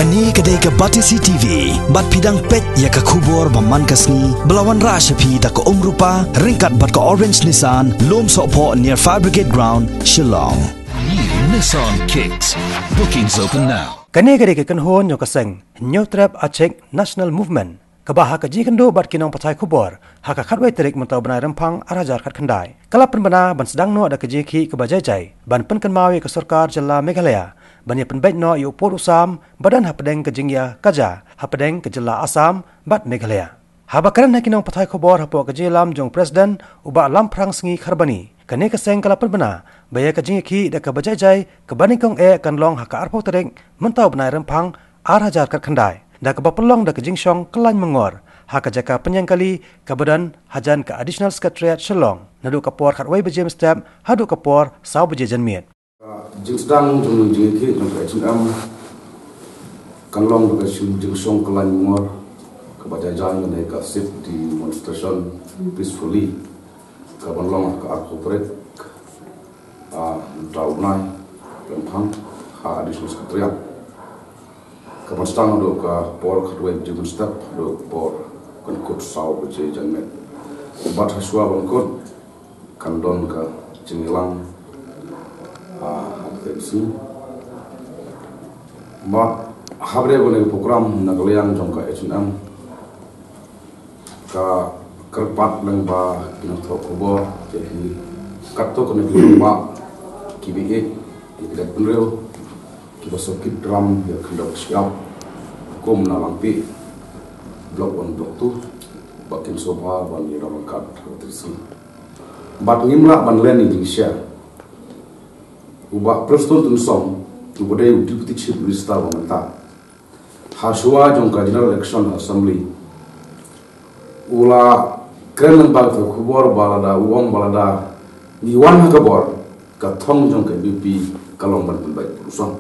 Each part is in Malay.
Kani kedai ke Batisi TV, bat pidang pet ya ke kubur baman kasni, belawan rashapi tak ke rupa, ringkat bat ke Orange Nissan, lom sokpo near Fire Brigade Ground, Shillong. New Nissan Kicks. Bookings open now. Kani kedai ke kenhon yo kaseng, New Trap Aceh National Movement. Kebaha kaji kendo bat kinong patai kubur, haka katwai terik mentau benai rempang arajar kat kendai. Kalap penbena ban sedang no ada kaji ki kebajai ban penken mawi ke Sarkar Jela Meghalaya. Bani penbaik no yu pur usam badan hapedeng ke jingya kaja hapedeng ke Jela Assam bat Meghalaya. Habakaran kinong patai kubur hapo kaji lam jong presiden uba lam perang sengi kharbani. Kani keseng kalap penbena baya ke jingya ki da ke bajai ke bani kong kan long haka arpo terik mentau benai rempang arajar kat kendai. Da ke bapelong da ke jingsong kelan mengor haka jaka penyangkali ke badan hajan ke additional secretariat Shillong nadu kapor khatwai bejem step hadu kapor sau beje janmiet. Jingsdang jung jingki jung kacim kanlong jung jingsong kelan mengor ke bajajan menai ke sip di demonstration peacefully ke banlong ke corporate daunai lempang ha additional secretariat ke Mustang do ke por khatwai bejem step do por kan kut sau beje janmiet bat haswa bangkut kandon ke jingilang pensi, mak habre boleh program nagalian jongka H&M, ka kerpat lengba pintu kubur, jadi kato kena dilomba, KBA, kita penrel, kita sokit drum, ya kendok siap, kom nalampi, blok on blok tu, bakin sofa, bani ramakat, terisi, bat ngimla ban len ini share. Ubah preston tunsong, ubadai deputy chief minister bangta. Haswa jongka general election assembly. Ula keren bal ke kubur balada uang balada niwan kabor kathong jongka MVP kalong ban baik perusahaan.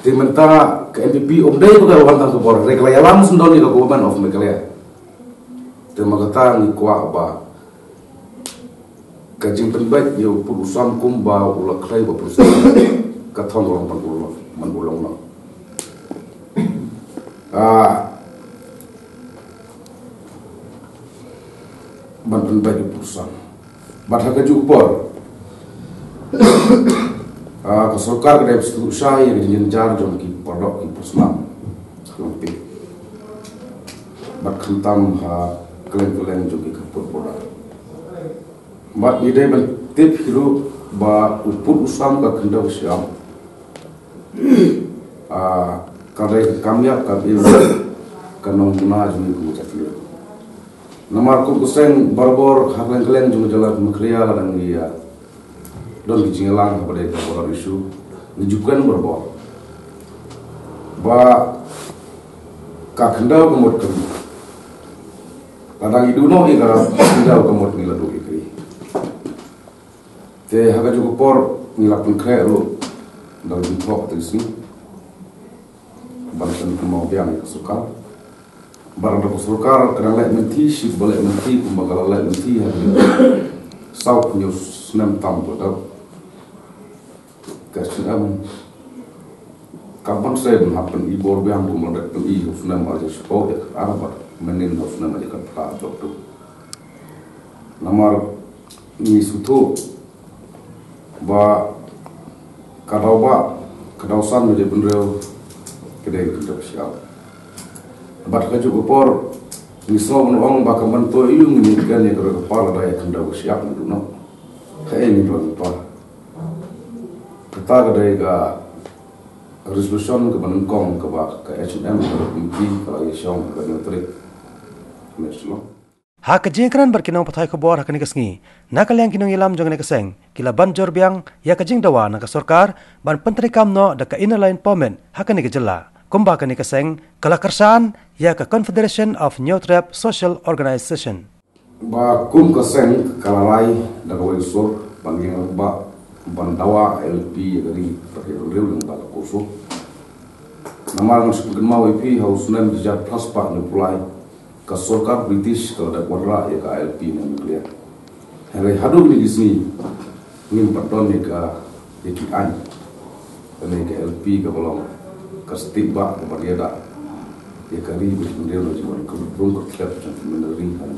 Timenta ke MVP omdai bukan wantang kabor reklaya lam sendoni ke government of Meghalaya. Temagata ni kuah ba. Kajing penbaik yo perusahaan kumba ulah klay ba perusahaan kathong orang manbulong na ban penbaik perusahaan bat haga jupor ke Sarkar kedai usaha yang jenjar jom ki produk ki personal lempi bat kentam ha kelen jom ki kapur produk mat ni dai ban tip hiru ba upur usam ka kenda usiam kadai kamya ka biu kanong guna jumi ku cakli namar ku kuseng barbor haklen kelen jumi jalan Meghalaya ladang dia don dijingelang pada kapor isu nijukan barbor ba ka kenda kemut kem ladang iduno ika kenda kemut ni ladu ikri te haga juga por ngilapun kaya lu dalam bentuk terisi balasan kemau biang kesukar barang dapat sukar kena lek menti si balik menti kumbagala lek menti haga sau punya senam tam bodoh kerjaan kapan saya menhappen ibor biang kumulak pun senam aja sepuluh ya apa menin senam aja kan plat tu namar ni sutu ba kadausan menjadi penrel kedai kendap siap bat kaju kupor misal menolong ba kaman to iung ni kan ya kalau kepala daya kendap siap itu no kayak ini tuan pa kita kedai ga resolution ke Banengkong ke ba ke H&M ke MP kalau isyong ke neutrik meslo Ha kejengkeran berkinong patai kubur hakani kesngi. Nakal yang kinong ilam jong nekeseng. Kila banjor biang ya kejeng dawa nak Sarkar ban penteri kamno da ka inner line pomen hakani kejela. Kumba kani keseng kala kersan ya ka Confederation of New Trap Social Organization. Ba kum keseng kalalai da kawesor banging ba bandawa LP dari perhiruliu yang bala kursu. Namal masuk gemau IP hausunan dijat prospa nepulai ke Sarkar British kalau ada warla ya ke LP Meghalaya. Hari hadu ni di sini ngim pardon ya ke AKI, ini ke LP ke belum kastibak kepada dia dah dia kari bis mendia lo cuma kerung kertlep macam meneri hal